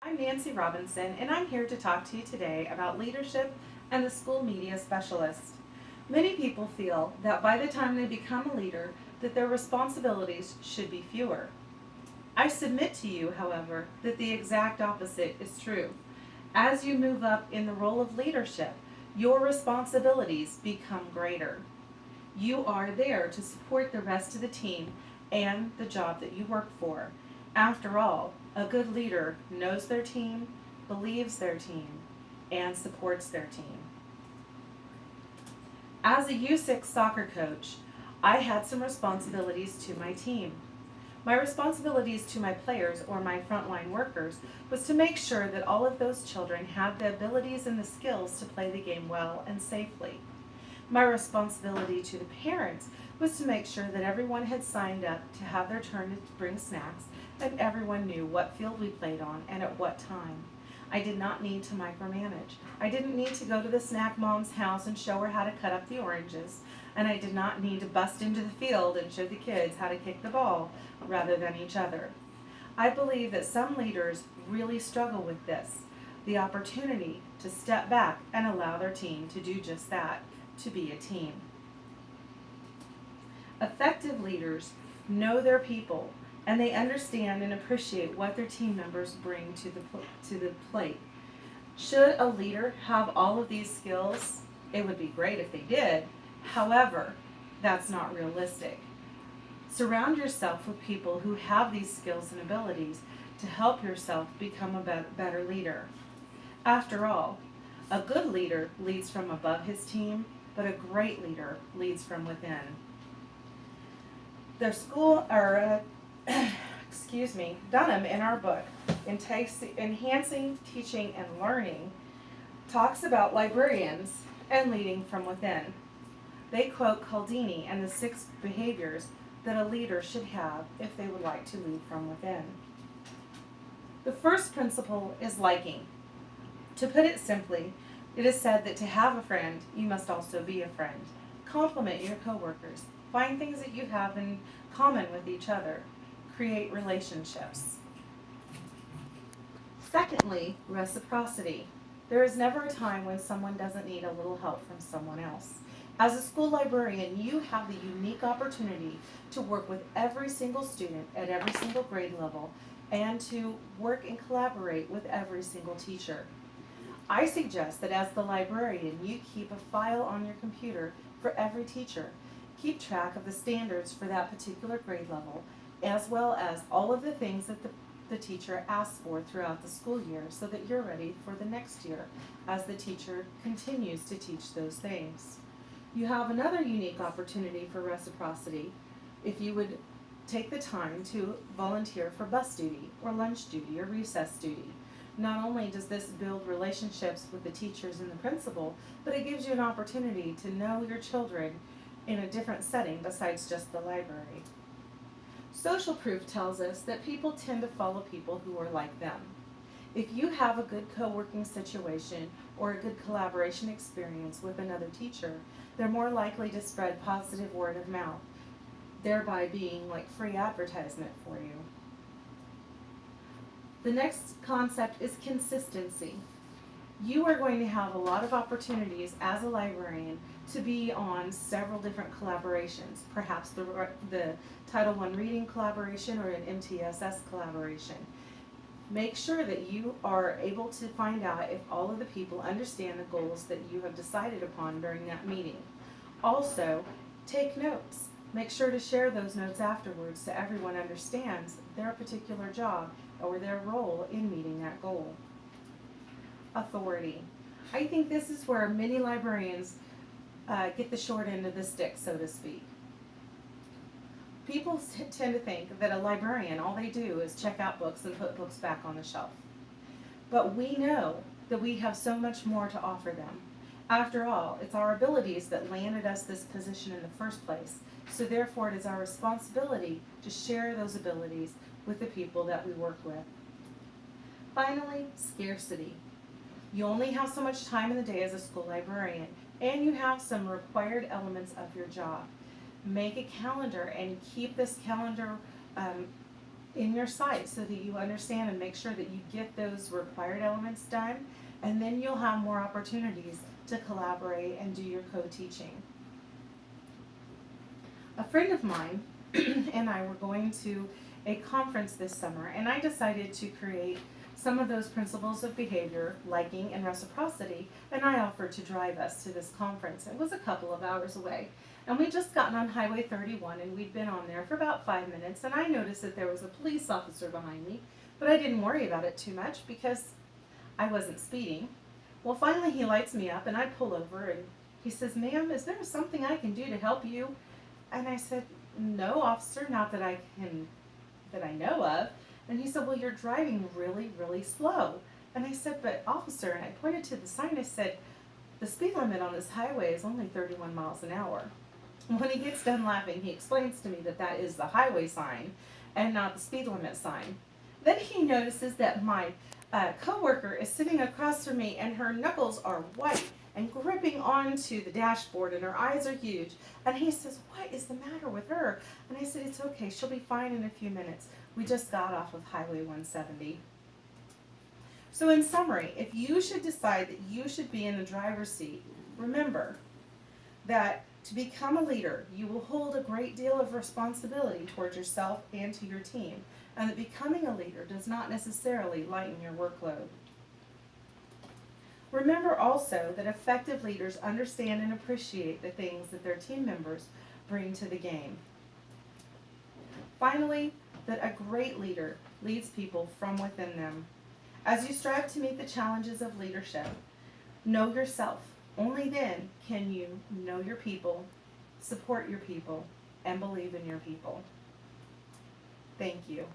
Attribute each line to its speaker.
Speaker 1: I'm Nancy Robinson, and I'm here to talk to you today about leadership and the school media specialist. Many people feel that by the time they become a leader, that their responsibilities should be fewer. I submit to you, however, that the exact opposite is true. As you move up in the role of leadership, your responsibilities become greater. You are there to support the rest of the team and the job that you work for. After all, a good leader knows their team, believes their team, and supports their team. As a U6 soccer coach, I had some responsibilities to my team. My responsibilities to my players or my frontline workers was to make sure that all of those children had the abilities and the skills to play the game well and safely. My responsibility to the parents was to make sure that everyone had signed up to have their turn to bring snacks and everyone knew what field we played on and at what time. I did not need to micromanage. I didn't need to go to the snack mom's house and show her how to cut up the oranges, and I did not need to bust into the field and show the kids how to kick the ball rather than each other. I believe that some leaders really struggle with this, the opportunity to step back and allow their team to do just that, to be a team. Effective leaders know their people and they understand and appreciate what their team members bring to the plate. Should a leader have all of these skills? It would be great if they did. However, that's not realistic. Surround yourself with people who have these skills and abilities to help yourself become a better leader. After all, a good leader leads from above his team, but a great leader leads from within. Dunham in our book, Enhancing Teaching and Learning, talks about librarians and leading from within. They quote Cialdini and the 6 behaviors that a leader should have if they would like to lead from within. The first principle is liking. To put it simply, it is said that to have a friend, you must also be a friend. Compliment your coworkers. Find things that you have in common with each other. Create relationships. Secondly, reciprocity. There is never a time when someone doesn't need a little help from someone else. As a school librarian, you have the unique opportunity to work with every single student at every single grade level and to work and collaborate with every single teacher. I suggest that as the librarian, you keep a file on your computer for every teacher. Keep track of the standards for that particular grade level, as well as all of the things that the teacher asks for throughout the school year so that you're ready for the next year as the teacher continues to teach those things. You have another unique opportunity for reciprocity if you would take the time to volunteer for bus duty or lunch duty or recess duty. Not only does this build relationships with the teachers and the principal, but it gives you an opportunity to know your children in a different setting besides just the library. Social proof tells us that people tend to follow people who are like them. If you have a good co-working situation or a good collaboration experience with another teacher, they're more likely to spread positive word of mouth, thereby being like free advertisement for you. The next concept is consistency. You are going to have a lot of opportunities as a librarian to be on several different collaborations, perhaps the Title I reading collaboration or an MTSS collaboration. Make sure that you are able to find out if all of the people understand the goals that you have decided upon during that meeting. Also, take notes. Make sure to share those notes afterwards so everyone understands their particular job or their role in meeting that goal. Authority. I think this is where many librarians get the short end of the stick, so to speak. People tend to think that a librarian, all they do is check out books and put books back on the shelf. But we know that we have so much more to offer them. After all, it's our abilities that landed us this position in the first place, so therefore it is our responsibility to share those abilities with the people that we work with. Finally, scarcity. You only have so much time in the day as a school librarian, and you have some required elements of your job. Make a calendar and keep this calendar in your sight so that you understand and make sure that you get those required elements done, and then you'll have more opportunities to collaborate and do your co-teaching. A friend of mine and I were going to a conference this summer, and I decided to create some of those principles of behavior, liking and reciprocity, and I offered to drive us to this conference. It was a couple of hours away, and we'd just gotten on Highway 31, and we'd been on there for about 5 minutes, and I noticed that there was a police officer behind me, but I didn't worry about it too much because I wasn't speeding. Well, finally he lights me up, and I pull over, and he says, "Ma'am, is there something I can do to help you?" And I said, "No, officer, not that I know of." And he said, "Well, you're driving really, really slow." And I said, "But officer," and I pointed to the sign, I said, "the speed limit on this highway is only 31 miles an hour. When he gets done laughing, he explains to me that that is the highway sign and not the speed limit sign. Then he notices that my coworker is sitting across from me, and her knuckles are white and gripping onto the dashboard, and her eyes are huge. And he says, "What is the matter with her?" And I said, "It's okay, she'll be fine in a few minutes. We just got off of Highway 170. So in summary, if you should decide that you should be in the driver's seat, remember that to become a leader, you will hold a great deal of responsibility towards yourself and to your team, and that becoming a leader does not necessarily lighten your workload. Remember also that effective leaders understand and appreciate the things that their team members bring to the game. Finally, that a great leader leads people from within them. As you strive to meet the challenges of leadership, know yourself. Only then can you know your people, support your people, and believe in your people. Thank you.